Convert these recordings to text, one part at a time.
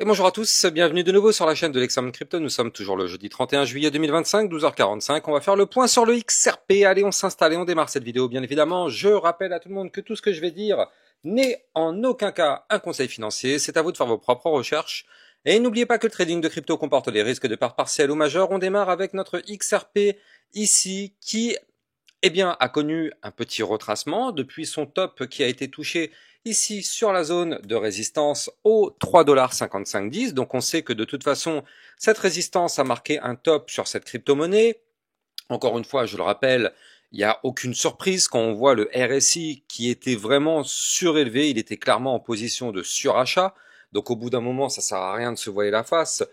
Et bonjour à tous, bienvenue de nouveau sur la chaîne de l'Examen Crypto. Nous sommes toujours le jeudi 31 juillet 2025, 12h45. On va faire le point sur le XRP. Allez, on s'installe et on démarre cette vidéo. Bien évidemment, je rappelle à tout le monde que tout ce que je vais dire n'est en aucun cas un conseil financier. C'est à vous de faire vos propres recherches. Et n'oubliez pas que le trading de crypto comporte des risques de part partielle ou majeurs. On démarre avec notre XRP ici qui a connu un petit retracement depuis son top qui a été touché ici sur la zone de résistance aux 3,55$. Donc on sait que de toute façon, cette résistance a marqué un top sur cette crypto-monnaie. Encore une fois, je le rappelle, il n'y a aucune surprise quand on voit le RSI qui était vraiment surélevé. Il était clairement en position de surachat. Donc au bout d'un moment, ça sert à rien de se voiler la face.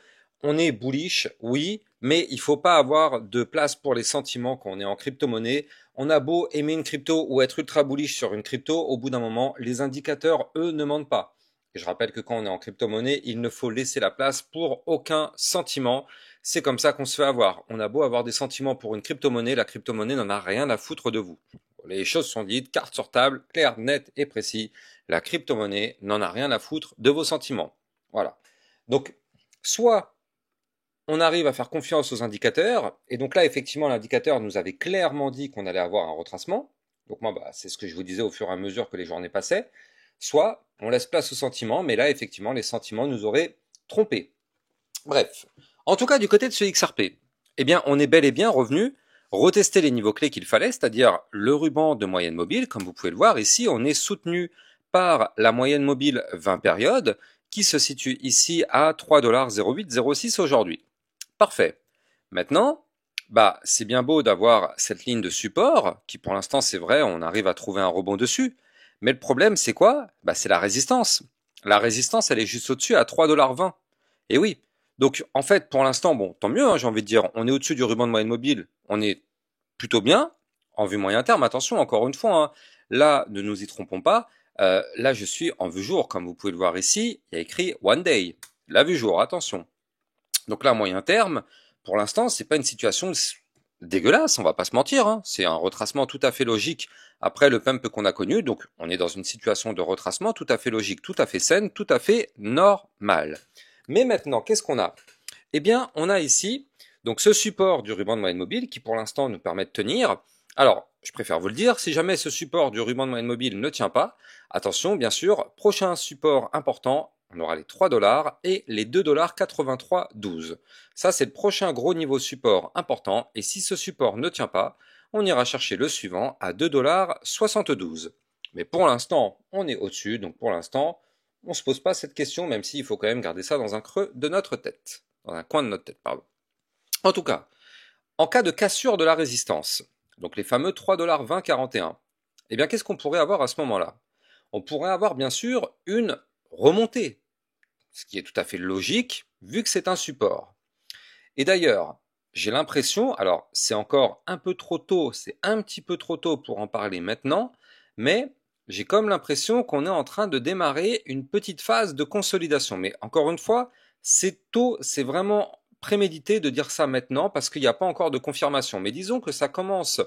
On est bullish, oui, mais il faut pas avoir de place pour les sentiments quand on est en crypto-monnaie. On a beau aimer une crypto ou être ultra bullish sur une crypto, au bout d'un moment, les indicateurs, eux, ne mentent pas. Et je rappelle que quand on est en crypto-monnaie, il ne faut laisser la place pour aucun sentiment. C'est comme ça qu'on se fait avoir. On a beau avoir des sentiments pour une crypto-monnaie, la crypto-monnaie n'en a rien à foutre de vous. Les choses sont dites, carte sur table, clair, net et précis. La crypto-monnaie n'en a rien à foutre de vos sentiments. Voilà. Donc, soit on arrive à faire confiance aux indicateurs, et donc là, effectivement, l'indicateur nous avait clairement dit qu'on allait avoir un retracement. Donc moi, c'est ce que je vous disais au fur et à mesure que les journées passaient. Soit on laisse place aux sentiments, mais là, effectivement, les sentiments nous auraient trompés. Bref. En tout cas, du côté de ce XRP, eh bien, on est bel et bien revenu retester les niveaux clés qu'il fallait, c'est-à-dire le ruban de moyenne mobile. Comme vous pouvez le voir ici, on est soutenu par la moyenne mobile 20 périodes, qui se situe ici à 3,0806 aujourd'hui. Parfait. Maintenant, c'est bien beau d'avoir cette ligne de support, qui pour l'instant, c'est vrai, on arrive à trouver un rebond dessus. Mais le problème, c'est quoi? C'est la résistance. La résistance, elle est juste au-dessus à 3,20$. Et oui. Donc, en fait, pour l'instant, bon, tant mieux, hein, j'ai envie de dire, on est au-dessus du ruban de moyenne mobile. On est plutôt bien, en vue moyen terme. Attention, encore une fois, hein, là, ne nous y trompons pas. Là, je suis en vue jour. Comme vous pouvez le voir ici, il y a écrit One Day. La vue jour, attention. Donc là, à moyen terme, pour l'instant, c'est pas une situation dégueulasse, on va pas se mentir, hein. C'est un retracement tout à fait logique après le pump qu'on a connu. Donc on est dans une situation de retracement tout à fait logique, tout à fait saine, tout à fait normale. Mais maintenant, qu'est-ce qu'on a? Eh bien, on a ici donc ce support du ruban de moyenne mobile qui pour l'instant nous permet de tenir. Alors, je préfère vous le dire, si jamais ce support du ruban de moyenne mobile ne tient pas, attention, bien sûr, prochain support important, on aura les 3$ et les 2,8312$. Ça, c'est le prochain gros niveau support important. Et si ce support ne tient pas, on ira chercher le suivant à 2,72$. Mais pour l'instant, on est au-dessus. Donc pour l'instant, on ne se pose pas cette question, même s'il faut quand même garder ça dans un creux de notre tête. Dans un coin de notre tête, pardon. En tout cas, en cas de cassure de la résistance, donc les fameux 3,2041$, eh bien qu'est-ce qu'on pourrait avoir à ce moment-là? On pourrait avoir bien sûr une remontée, ce qui est tout à fait logique vu que c'est un support. Et d'ailleurs, j'ai l'impression, alors c'est encore un peu trop tôt, c'est un petit peu trop tôt pour en parler maintenant, mais j'ai comme l'impression qu'on est en train de démarrer une petite phase de consolidation. Mais encore une fois, c'est tôt, c'est vraiment prémédité de dire ça maintenant parce qu'il n'y a pas encore de confirmation. Mais disons que ça commence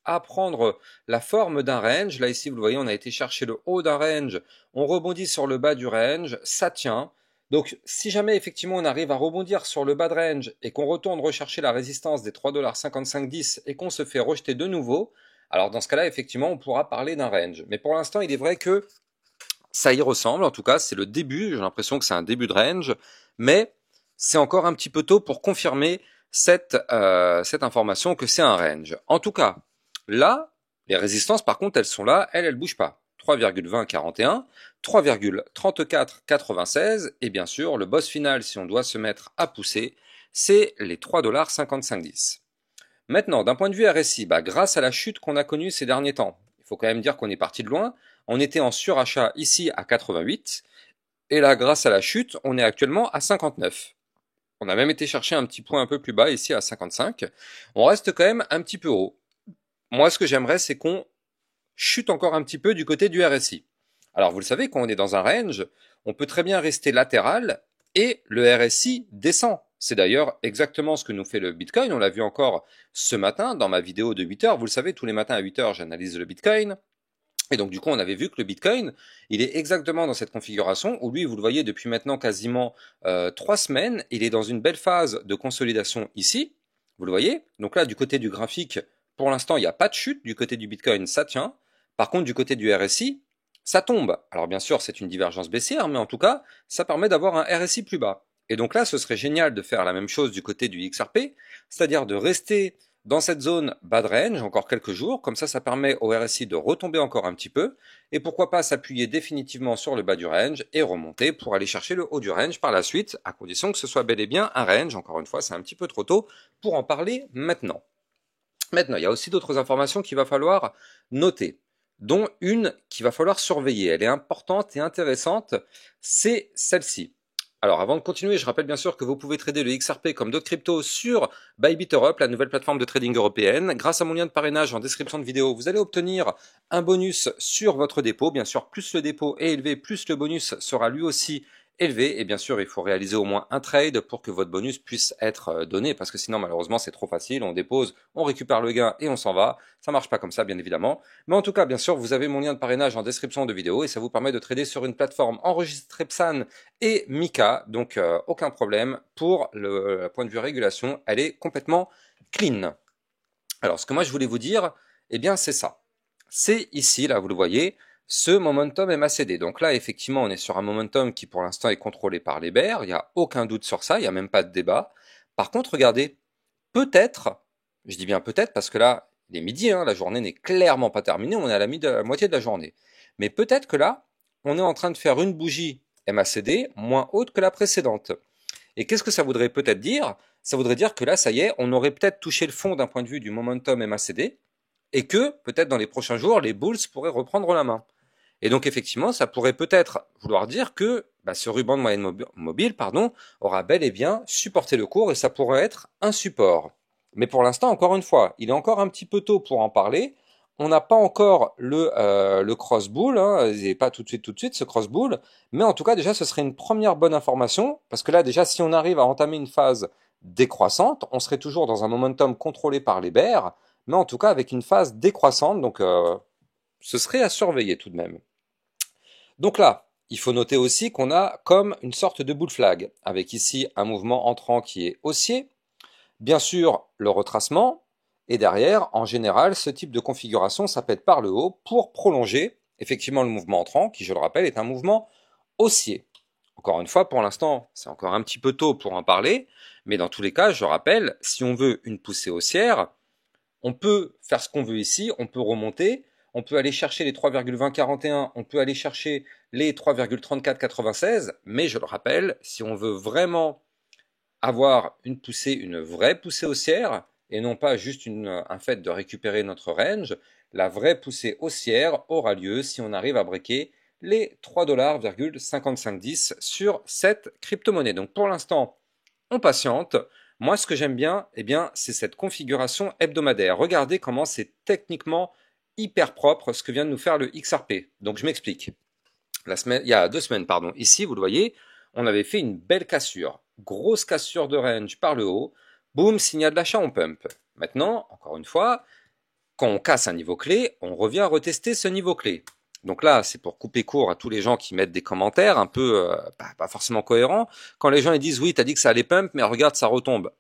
à prendre la forme d'un range. Là ici, vous le voyez, on a été chercher le haut d'un range, on rebondit sur le bas du range, ça tient. Donc si jamais effectivement on arrive à rebondir sur le bas de range et qu'on retourne rechercher la résistance des 3,5510$ et qu'on se fait rejeter de nouveau, alors dans ce cas-là effectivement on pourra parler d'un range. Mais pour l'instant il est vrai que ça y ressemble, en tout cas c'est le début, j'ai l'impression que c'est un début de range, mais c'est encore un petit peu tôt pour confirmer cette information que c'est un range. En tout cas, là, les résistances par contre elles sont là, elles bougent pas. 3,2041, 3,3496 et bien sûr le boss final si on doit se mettre à pousser, c'est les 3,55$. Maintenant, d'un point de vue RSI, grâce à la chute qu'on a connue ces derniers temps, il faut quand même dire qu'on est parti de loin, on était en surachat ici à 88, et là grâce à la chute, on est actuellement à 59. On a même été chercher un petit point un peu plus bas ici à 55. On reste quand même un petit peu haut. Moi ce que j'aimerais c'est qu'on chute encore un petit peu du côté du RSI. Alors vous le savez, quand on est dans un range, on peut très bien rester latéral et le RSI descend. C'est d'ailleurs exactement ce que nous fait le Bitcoin. On l'a vu encore ce matin dans ma vidéo de 8 heures. Vous le savez, tous les matins à 8 heures, j'analyse le Bitcoin. Et donc du coup, on avait vu que le Bitcoin, il est exactement dans cette configuration où lui, vous le voyez depuis maintenant quasiment 3 semaines, il est dans une belle phase de consolidation ici, vous le voyez. Donc là, du côté du graphique, pour l'instant, il n'y a pas de chute, du côté du Bitcoin, ça tient. Par contre, du côté du RSI, ça tombe. Alors bien sûr, c'est une divergence baissière, mais en tout cas, ça permet d'avoir un RSI plus bas. Et donc là, ce serait génial de faire la même chose du côté du XRP, c'est-à-dire de rester dans cette zone bas de range encore quelques jours, comme ça permet au RSI de retomber encore un petit peu, et pourquoi pas s'appuyer définitivement sur le bas du range et remonter pour aller chercher le haut du range par la suite, à condition que ce soit bel et bien un range. Encore une fois, c'est un petit peu trop tôt pour en parler maintenant. Maintenant, il y a aussi d'autres informations qu'il va falloir noter, dont une qu'il va falloir surveiller. Elle est importante et intéressante, c'est celle-ci. Alors avant de continuer, je rappelle bien sûr que vous pouvez trader le XRP comme d'autres cryptos sur Bybit Europe, la nouvelle plateforme de trading européenne. Grâce à mon lien de parrainage en description de vidéo, vous allez obtenir un bonus sur votre dépôt. Bien sûr, plus le dépôt est élevé, plus le bonus sera lui aussi élevé. Et bien sûr, il faut réaliser au moins un trade pour que votre bonus puisse être donné, parce que sinon, malheureusement, c'est trop facile. On dépose, on récupère le gain et on s'en va. Ça marche pas comme ça, bien évidemment. Mais en tout cas, bien sûr, vous avez mon lien de parrainage en description de vidéo et ça vous permet de trader sur une plateforme enregistrée PSAN et Mika. Donc, aucun problème. Pour le point de vue régulation, elle est complètement clean. Alors, ce que moi, je voulais vous dire, eh bien, c'est ça. C'est ici, là, vous le voyez, ce momentum MACD. Donc là, effectivement, on est sur un momentum qui, pour l'instant, est contrôlé par les bears. Il n'y a aucun doute sur ça. Il n'y a même pas de débat. Par contre, regardez, peut-être, je dis bien peut-être parce que là, il est midi, hein, la journée n'est clairement pas terminée. On est à la moitié de la journée. Mais peut-être que là, on est en train de faire une bougie MACD moins haute que la précédente. Et qu'est-ce que ça voudrait peut-être dire? Ça voudrait dire que là, ça y est, on aurait peut-être touché le fond d'un point de vue du momentum MACD et que peut-être dans les prochains jours, les bulls pourraient reprendre la main. Et donc effectivement, ça pourrait peut-être vouloir dire que ce ruban de moyenne mobile aura bel et bien supporté le cours et ça pourrait être un support. Mais pour l'instant, encore une fois, il est encore un petit peu tôt pour en parler. On n'a pas encore le cross bull, hein, et pas tout de suite ce cross bull, mais en tout cas déjà ce serait une première bonne information, parce que là déjà si on arrive à entamer une phase décroissante, on serait toujours dans un momentum contrôlé par les bears, mais en tout cas avec une phase décroissante, donc ce serait à surveiller tout de même. Donc là, il faut noter aussi qu'on a comme une sorte de bull flag, avec ici un mouvement entrant qui est haussier, bien sûr le retracement, et derrière, en général, ce type de configuration s'appelle par le haut pour prolonger effectivement le mouvement entrant, qui je le rappelle est un mouvement haussier. Encore une fois, pour l'instant, c'est encore un petit peu tôt pour en parler, mais dans tous les cas, je rappelle, si on veut une poussée haussière, on peut faire ce qu'on veut ici, on peut remonter, on peut aller chercher les 3,2041, on peut aller chercher les 3,3496, mais je le rappelle, si on veut vraiment avoir une poussée, une vraie poussée haussière, et non pas juste un fait de récupérer notre range, la vraie poussée haussière aura lieu si on arrive à breaker les 3,5510 sur cette crypto-monnaie. Donc pour l'instant, on patiente. Moi, ce que j'aime bien, c'est cette configuration hebdomadaire. Regardez comment c'est techniquement hyper propre ce que vient de nous faire le XRP. Donc je m'explique. Il y a 2 semaines, ici, vous le voyez, on avait fait une belle cassure. Grosse cassure de range par le haut. Boum, signal d'achat, on pump. Maintenant, encore une fois, quand on casse un niveau clé, on revient retester ce niveau clé. Donc là, c'est pour couper court à tous les gens qui mettent des commentaires un peu pas forcément cohérents. Quand les gens ils disent oui, t'as dit que ça allait pump, mais regarde, ça retombe.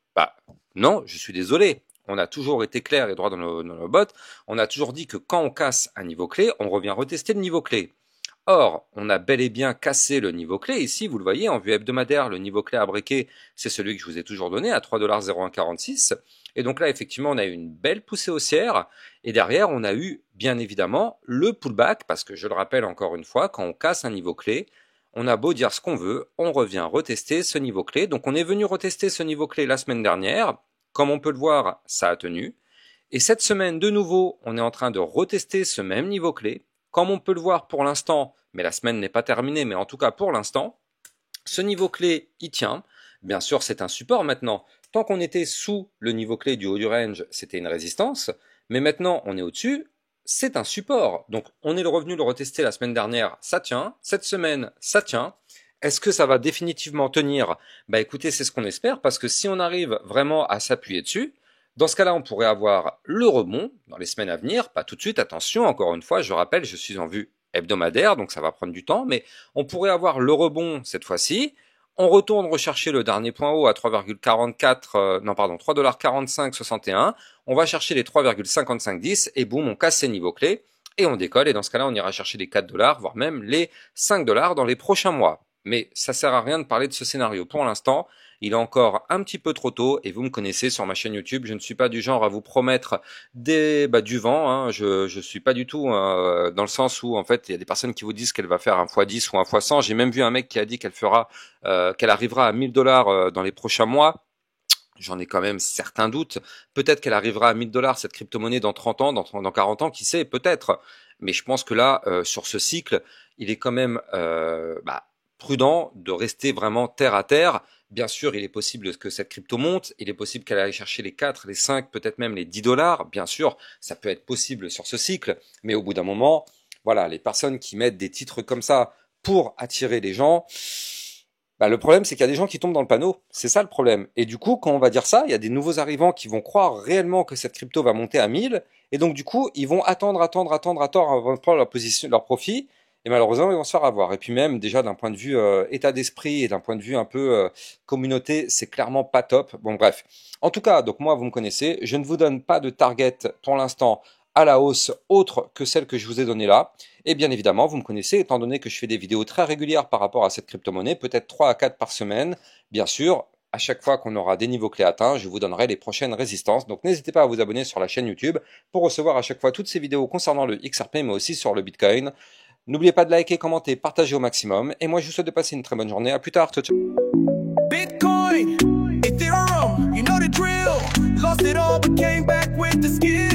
Non, je suis désolé. On a toujours été clair et droit dans nos bottes. On a toujours dit que quand on casse un niveau clé, on revient retester le niveau clé. Or, on a bel et bien cassé le niveau clé. Ici, vous le voyez, en vue hebdomadaire, le niveau clé à breaker, c'est celui que je vous ai toujours donné, à 3,0146. Et donc là, effectivement, on a eu une belle poussée haussière. Et derrière, on a eu, bien évidemment, le pullback, parce que je le rappelle encore une fois, quand on casse un niveau clé, on a beau dire ce qu'on veut, on revient retester ce niveau clé. Donc on est venu retester ce niveau clé la semaine dernière. Comme on peut le voir, ça a tenu. Et cette semaine, de nouveau, on est en train de retester ce même niveau clé. Comme on peut le voir pour l'instant, mais la semaine n'est pas terminée, mais en tout cas pour l'instant, ce niveau clé y tient. Bien sûr, c'est un support maintenant. Tant qu'on était sous le niveau clé du haut du range, c'était une résistance. Mais maintenant, on est au-dessus, c'est un support. Donc, on est revenu le retester la semaine dernière, ça tient. Cette semaine, ça tient. Est-ce que ça va définitivement tenir? Écoutez, c'est ce qu'on espère, parce que si on arrive vraiment à s'appuyer dessus, Dans ce cas-là, on pourrait avoir le rebond dans les semaines à venir, pas tout de suite, attention, encore une fois, je rappelle, je suis en vue hebdomadaire, donc ça va prendre du temps, mais on pourrait avoir le rebond cette fois-ci. On retourne rechercher le dernier point haut à 3,44, non pardon, 3,4561. On va chercher les 3,5510 et boum, on casse ces niveaux clés et on décolle. Et dans ce cas-là, on ira chercher les 4$, voire même les 5$ dans les prochains mois. Mais ça sert à rien de parler de ce scénario pour l'instant. Il est encore un petit peu trop tôt et vous me connaissez sur ma chaîne YouTube. Je ne suis pas du genre à vous promettre du vent. Hein. Je suis pas du tout dans le sens où en fait il y a des personnes qui vous disent qu'elle va faire un x10 ou un x100. J'ai même vu un mec qui a dit qu'elle arrivera à 1000$ dans les prochains mois. J'en ai quand même certains doutes. Peut-être qu'elle arrivera à 1000$ cette crypto-monnaie dans 30 ans, dans 40 ans, qui sait, peut-être. Mais je pense que là, sur ce cycle, il est quand même prudent de rester vraiment terre à terre. Bien sûr, il est possible que cette crypto monte, il est possible qu'elle aille chercher les 4, les 5, peut-être même les 10$. Bien sûr, ça peut être possible sur ce cycle, mais au bout d'un moment, voilà, les personnes qui mettent des titres comme ça pour attirer les gens, le problème, c'est qu'il y a des gens qui tombent dans le panneau. C'est ça le problème. Et du coup, quand on va dire ça, il y a des nouveaux arrivants qui vont croire réellement que cette crypto va monter à 1000. Et donc, du coup, ils vont attendre avant de prendre leur profit. Et malheureusement, ils vont se faire avoir. Et puis même, déjà, d'un point de vue état d'esprit et d'un point de vue un peu communauté, c'est clairement pas top. Bon, bref. En tout cas, donc moi, vous me connaissez. Je ne vous donne pas de target pour l'instant à la hausse autre que celle que je vous ai donnée là. Et bien évidemment, vous me connaissez, étant donné que je fais des vidéos très régulières par rapport à cette crypto-monnaie, peut-être 3 à 4 par semaine. Bien sûr, à chaque fois qu'on aura des niveaux clés atteints, je vous donnerai les prochaines résistances. Donc n'hésitez pas à vous abonner sur la chaîne YouTube pour recevoir à chaque fois toutes ces vidéos concernant le XRP, mais aussi sur le Bitcoin. N'oubliez pas de liker, commenter, partager au maximum. Et moi, je vous souhaite de passer une très bonne journée. À plus tard. Ciao, ciao. Bitcoin, Ethereum, you know the drill. Lost it all but came back with the skill.